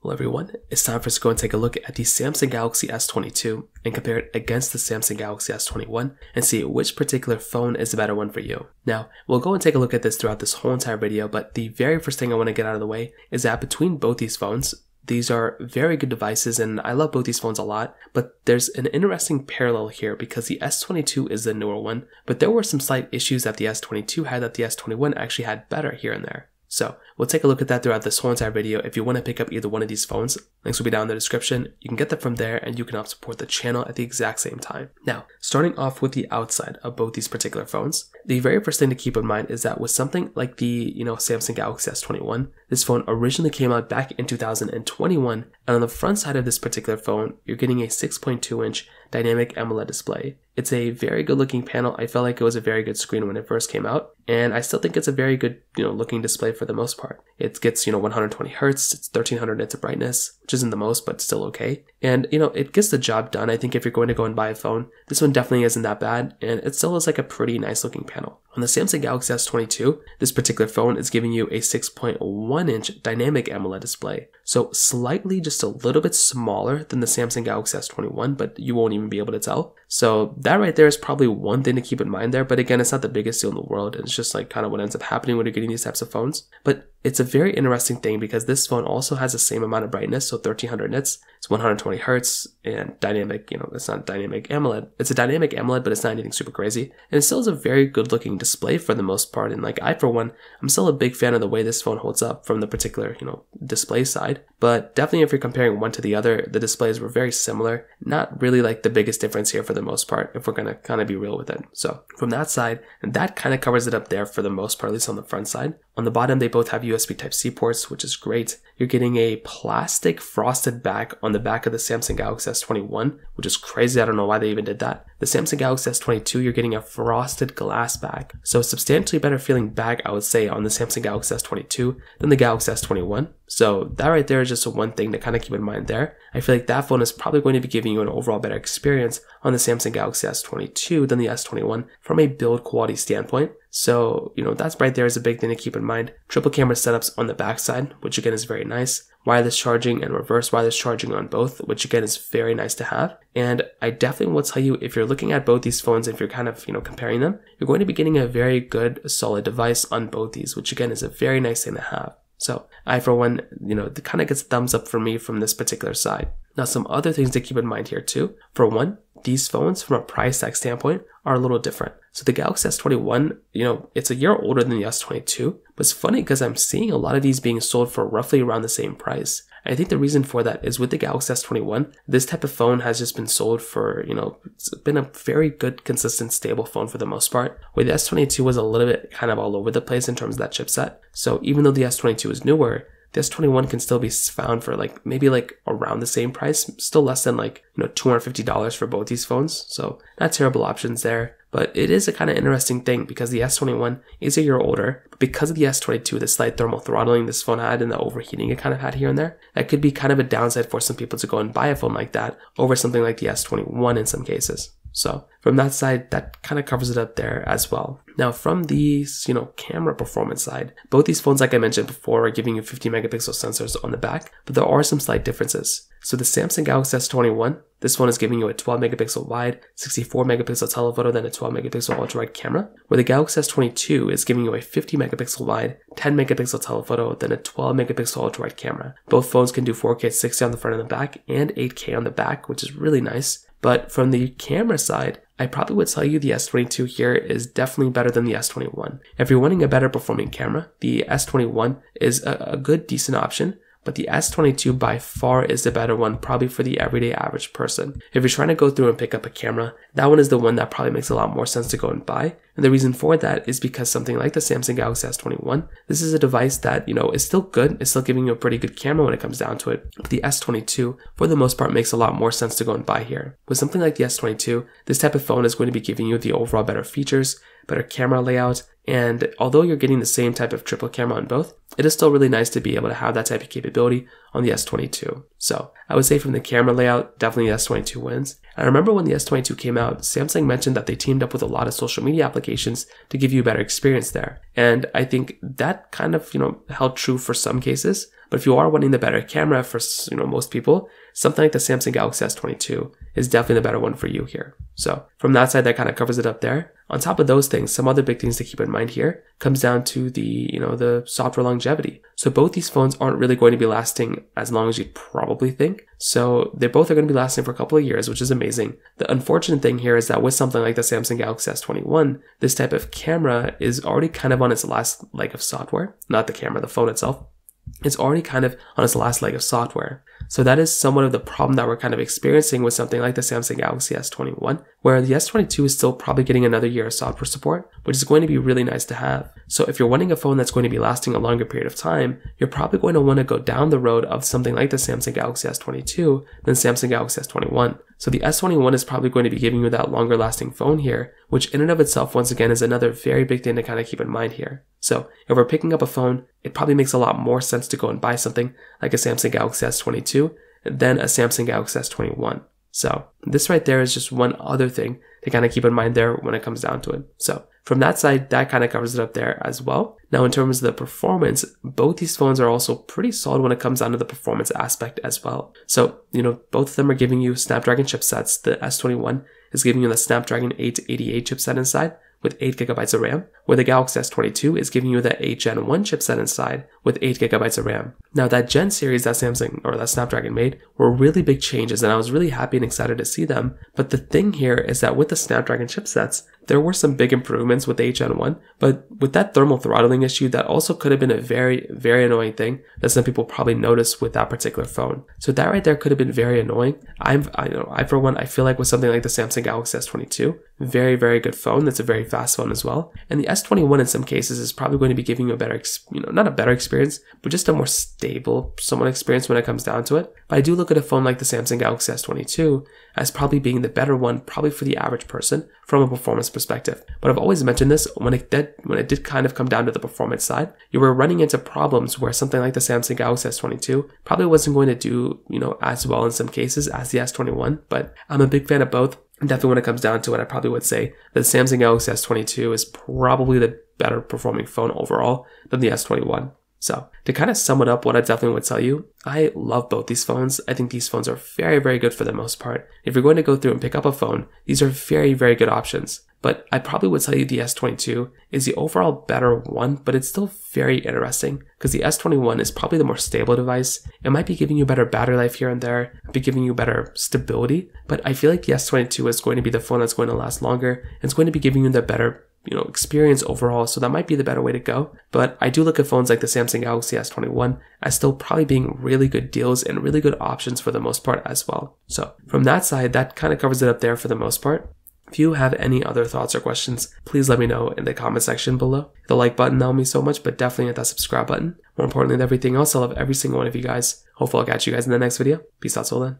Well everyone, it's time for us to go and take a look at the Samsung Galaxy S22 and compare it against the Samsung Galaxy S21 and see which particular phone is the better one for you. Now, we'll go and take a look at this throughout this whole entire video, but the very first thing I want to get out of the way is that between both these phones, these are very good devices and I love both these phones a lot, but there's an interesting parallel here because the S22 is the newer one, but there were some slight issues that the S22 had that the S21 actually had better here and there. So we'll take a look at that throughout this whole entire video. If you want to pick up either one of these phones, links will be down in the description. You can get them from there and you can help support the channel at the exact same time. Now, starting off with the outside of both these particular phones, the very first thing to keep in mind is that with something like the Samsung Galaxy S21, this phone originally came out back in 2021, and on the front side of this particular phone, you're getting a 6.2-inch dynamic AMOLED display. It's a very good looking panel. I felt like it was a very good screen when it first came out, and I still think it's a very good looking display for the most part. It gets 120 Hz, it's 1300 nits of brightness, which isn't the most but still okay, and it gets the job done. I think if you're going to go and buy a phone, this one definitely isn't that bad, and it still is like a pretty nice looking panel. On the Samsung Galaxy S22, this particular phone is giving you a 6.1-inch dynamic AMOLED display, so slightly just a little bit smaller than the Samsung Galaxy S21, but you won't even be able to tell. So that right there is probably one thing to keep in mind there, but again, it's not the biggest deal in the world. It's just like kind of what ends up happening when you're getting these types of phones. But it's a very interesting thing because this phone also has the same amount of brightness, so 1300 nits, it's 120 Hz, and dynamic, it's not dynamic AMOLED. It's a dynamic AMOLED, but it's not anything super crazy. And it still is a very good looking display for the most part. And like I, for one, I'm still a big fan of the way this phone holds up from the particular, display side. But definitely if you're comparing one to the other, the displays were very similar. Not really like the biggest difference here for the most part, if we're going to kind of be real with it. So from that side, and that kind of covers it up there for the most part, at least on the front side. On the bottom, they both have USB Type-C ports, which is great. You're getting a plastic frosted back on the back of the Samsung Galaxy S21, which is crazy. I don't know why they even did that. The Samsung Galaxy S22, you're getting a frosted glass back. So a substantially better feeling back, I would say, on the Samsung Galaxy S22 than the Galaxy S21. So that right there is just one thing to kind of keep in mind there. I feel like that phone is probably going to be giving you an overall better experience on the Samsung Galaxy S22 than the S21 from a build quality standpoint. So, that's right there is a big thing to keep in mind. Triple camera setups on the backside, which again is very nice. Wireless charging and reverse wireless charging on both, which again is very nice to have. And I definitely will tell you, if you're looking at both these phones, if you're kind of, comparing them, you're going to be getting a very good, solid device on both these, which again is a very nice thing to have. So I, for one, it kind of gets a thumbs up for me from this particular side. Now, some other things to keep in mind here too. For one, these phones from a price tag standpoint are a little different. So the Galaxy S21, it's a year older than the S22, but it's funny because I'm seeing a lot of these being sold for roughly around the same price. I think the reason for that is with the Galaxy S21, this type of phone has just been sold for, it's been a very good, consistent, stable phone for the most part, where the S22 was a little bit kind of all over the place in terms of that chipset. So even though the S22 is newer, the S21 can still be found for maybe around the same price, still less than $250 for both these phones. So not terrible options there. But it is a kind of interesting thing because the S21 is a year older, but because of the S22, the slight thermal throttling this phone had and the overheating it kind of had here and there, that could be kind of a downside for some people to go and buy a phone like that over something like the S21 in some cases. So from that side, that kind of covers it up there as well. Now from the camera performance side, both these phones, like I mentioned before, are giving you 50 megapixel sensors on the back, but there are some slight differences. So the Samsung Galaxy S21, this phone is giving you a 12 megapixel wide, 64 megapixel telephoto, then a 12 megapixel ultra wide camera, where the Galaxy S22 is giving you a 50 megapixel wide, 10 megapixel telephoto, then a 12 megapixel ultra wide camera. Both phones can do 4K 60 on the front and the back, and 8K on the back, which is really nice. But from the camera side, I probably would tell you the S22 here is definitely better than the S21. If you're wanting a better performing camera, the S21 is a good, decent option. But the S22 by far is the better one, probably for the everyday average person. If you're trying to go through and pick up a camera, that one is the one that probably makes a lot more sense to go and buy. And the reason for that is because something like the Samsung Galaxy S21, this is a device that, is still good. It's still giving you a pretty good camera when it comes down to it. But the S22, for the most part, makes a lot more sense to go and buy here. With something like the S22, this type of phone is going to be giving you the overall better features, better camera layout, And although you're getting the same type of triple camera on both, it is still really nice to be able to have that type of capability on the S22. So I would say from the camera layout, definitely the S22 wins. And I remember when the S22 came out, Samsung mentioned that they teamed up with a lot of social media applications to give you a better experience there. And I think that kind of, held true for some cases. But if you are wanting the better camera for, most people, something like the Samsung Galaxy S22 is definitely the better one for you here. So from that side, that kind of covers it up there. On top of those things, some other big things to keep in mind here comes down to the software longevity. So both these phones aren't really going to be lasting as long as you'd probably think. So they both are going to be lasting for a couple of years, which is amazing. The unfortunate thing here is that with something like the Samsung Galaxy S21, this type of camera is already kind of on its last leg of software. Not the camera, the phone itself. It's already kind of on its last leg of software. So that is somewhat of the problem that we're kind of experiencing with something like the Samsung Galaxy S21, where the S22 is still probably getting another year of software support, which is going to be really nice to have. So if you're wanting a phone that's going to be lasting a longer period of time, you're probably going to want to go down the road of something like the Samsung Galaxy S22 than Samsung Galaxy S21. So the S21 is probably going to be giving you that longer lasting phone here, which in and of itself, once again, is another very big thing to kind of keep in mind here. So if we're picking up a phone, it probably makes a lot more sense to go and buy something like a Samsung Galaxy S22 than a Samsung Galaxy S21. So this right there is just one other thing to kind of keep in mind there when it comes down to it. So from that side, that kind of covers it up there as well. Now in terms of the performance, both these phones are also pretty solid when it comes down to the performance aspect as well. So, both of them are giving you Snapdragon chipsets. The S21 is giving you the Snapdragon 888 chipset inside with 8GB of RAM, where the Galaxy S22 is giving you the 8 Gen 1 chipset inside with 8GB of RAM. Now that Gen series that Samsung or that Snapdragon made were really big changes, and I was really happy and excited to see them. But the thing here is that with the Snapdragon chipsets, there were some big improvements with the 8 Gen 1, but with that thermal throttling issue, that also could have been a very, very annoying thing that some people probably noticed with that particular phone. So that right there could have been very annoying. I for one, I feel like with something like the Samsung Galaxy S22, very, very good phone. That's a very fast phone as well. And the S21 in some cases is probably going to be giving you a better, not a better experience, but just a more stable, somewhat experience when it comes down to it. But I do look at a phone like the Samsung Galaxy S22 as probably being the better one, probably for the average person from a performance perspective. But I've always mentioned this, when it did kind of come down to the performance side, you were running into problems where something like the Samsung Galaxy S22 probably wasn't going to do, as well in some cases as the S21. But I'm a big fan of both. Definitely when it comes down to it, I probably would say that the Samsung Galaxy S22 is probably the better performing phone overall than the S21. So to kind of sum it up, what I definitely would tell you, I love both these phones. I think these phones are very, very good for the most part. If you're going to go through and pick up a phone, these are very, very good options. But I probably would tell you the S22 is the overall better one, but it's still very interesting because the S21 is probably the more stable device. It might be giving you better battery life here and there, it might be giving you better stability, but I feel like the S22 is going to be the phone that's going to last longer and it's going to be giving you the better experience overall, so that might be the better way to go. But I do look at phones like the Samsung Galaxy S21 as still probably being really good deals and really good options for the most part as well. So from that side, that kind of covers it up there for the most part. If you have any other thoughts or questions, please let me know in the comment section below. The like button helps me so much, but definitely hit that subscribe button. More importantly than everything else, I love every single one of you guys. Hopefully I'll catch you guys in the next video. Peace out till then.